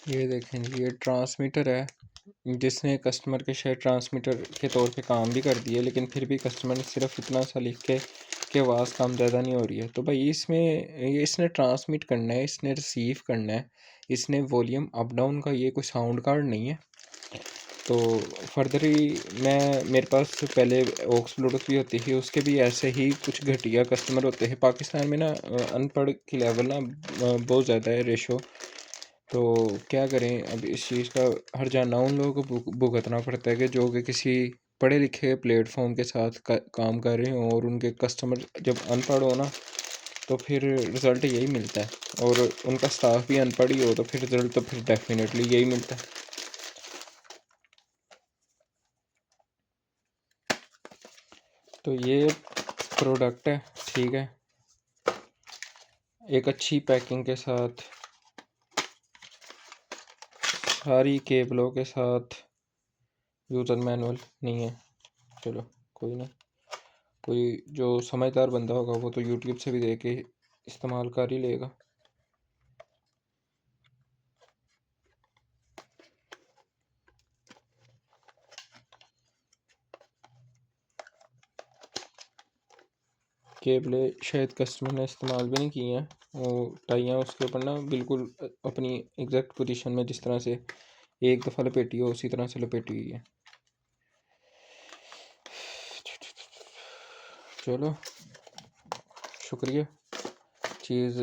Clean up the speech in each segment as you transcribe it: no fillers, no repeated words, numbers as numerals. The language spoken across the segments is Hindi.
ये देखें जी, ये ट्रांसमीटर है जिसने कस्टमर के शायद ट्रांसमीटर के तौर पे काम भी कर दिया, लेकिन फिर भी कस्टमर ने सिर्फ इतना सा लिख के कि आवाज़ कम ज़्यादा नहीं हो रही है। तो भाई इसमें ये इसने ट्रांसमिट करना है, इसने रिसीव करना है, इसने वॉल्यूम अप डाउन का ये कोई साउंड कार्ड नहीं है। तो फर्दरली मेरे पास पहले ऑक्स ब्लूटूथ भी होती थी, उसके भी ऐसे ही कुछ घटिया कस्टमर होते हैं। पाकिस्तान में ना अनपढ़ की लेवल ना बहुत ज़्यादा है रेशो। तो क्या करें, अब इस चीज़ का हर्जाना उन लोगों को भुगतना पड़ता है कि जो कि किसी पढ़े लिखे प्लेटफॉर्म के साथ काम कर रहे हों, और उनके कस्टमर जब अनपढ़ हो ना तो फिर रिज़ल्ट यही मिलता है, और उनका स्टाफ भी अनपढ़ ही हो तो फिर रिज़ल्ट तो फिर डेफिनेटली यही मिलता है। तो ये प्रोडक्ट है, ठीक है, एक अच्छी पैकिंग के साथ, सारी केबलों के साथ, यूज़र मैनुअल नहीं है। चलो कोई नहीं, कोई जो समझदार बंदा होगा वो तो यूट्यूब से भी देख के इस्तेमाल कर ही लेगा। केबलें शायद कस्टमर ने इस्तेमाल भी नहीं की हैं, वो टाइयाँ उसके ऊपर ना बिल्कुल अपनी एग्जैक्ट पोजीशन में जिस तरह से एक दफ़ा लपेटी हो उसी तरह से लपेटी हुई है। चलो शुक्रिया, चीज़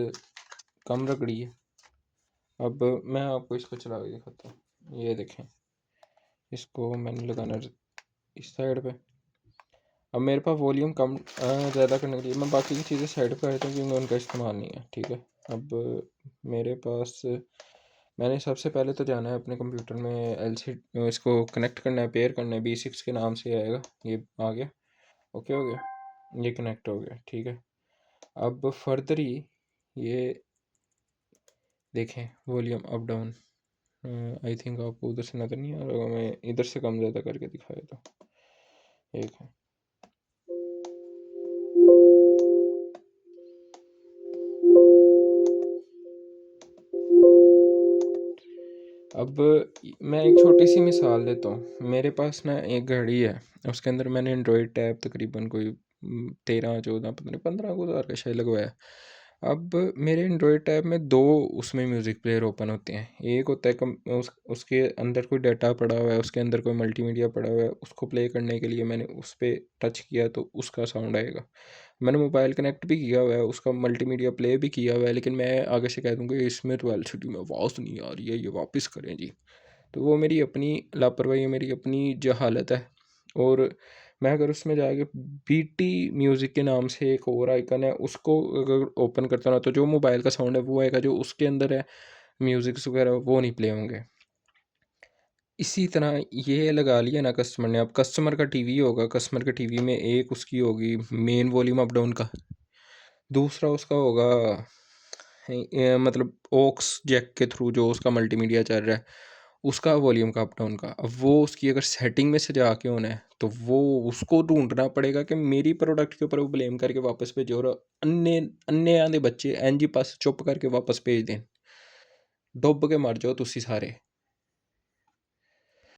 कम रगड़ी है। अब मैं आपको इसको चला के दिखाता हूँ। ये देखें, इसको मैंने लगाना इस साइड पे। अब मेरे पास वॉल्यूम कम ज़्यादा करने के लिए मैं बाकी की चीज़ें साइड पर रहता हूँ क्योंकि उनका इस्तेमाल नहीं है, ठीक है। अब मेरे पास मैंने सबसे पहले तो जाना है अपने कंप्यूटर में, एलसीडी इसको कनेक्ट करना है, पेयर करना है, B6 के नाम से आएगा। ये आ गया, ओके हो गया, ये कनेक्ट हो गया, ठीक है। अब फर्दर ये देखें volume up down, I think आपको उधर से नज़र नहीं आ रहा होगा, मैं इधर से कम ज़्यादा करके दिखाया था, एक है। अब मैं एक छोटी सी मिसाल देता हूँ। मेरे पास ना एक घड़ी है, उसके अंदर मैंने एंड्रॉयड टैब तकरीबन कोई 13-14 पता नहीं 15,000 का शायद लगवाया। अब मेरे एंड्रॉयड टैब में दो उसमें म्यूज़िक प्लेयर ओपन होते हैं। एक होता है उसके अंदर कोई डाटा पड़ा हुआ है, उसके अंदर कोई मल्टीमीडिया पड़ा हुआ है, उसको प्ले करने के लिए मैंने उस पर टच किया तो उसका साउंड आएगा। मैंने मोबाइल कनेक्ट भी किया हुआ है, उसका मल्टीमीडिया प्ले भी किया हुआ है, लेकिन मैं आगे से कह दूँगा इसमें तो एलसीडी में आवाज़ नहीं आ रही है, ये वापस करें जी। तो वो मेरी अपनी लापरवाही है, मेरी अपनी जहालत है। और मैं अगर उसमें जाके बीटी म्यूज़िक के नाम से एक और आइकन है, उसको अगर ओपन करता हूँ तो जो मोबाइल का साउंड है वो आएगा, जो उसके अंदर है म्यूज़िक्स वगैरह वो नहीं प्ले होंगे। इसी तरह ये लगा लिया ना कस्टमर ने, अब कस्टमर का टीवी होगा, कस्टमर के टीवी में एक उसकी होगी मेन वॉल्यूम अप डाउन का, दूसरा उसका होगा मतलब ऑक्स जैक के थ्रू जो उसका मल्टीमीडिया चल रहा है उसका वॉल्यूम का अप डाउन का। अब वो उसकी अगर सेटिंग में से जाके होना है तो वो उसको ढूंढना पड़ेगा कि मेरी प्रोडक्ट के ऊपर वो ब्लेम करके वापस भेजे, और अन्य अन्य आधे बच्चे एन जी पास चुप करके वापस भेज दें। डुब के मर जाओ तुसी सारे।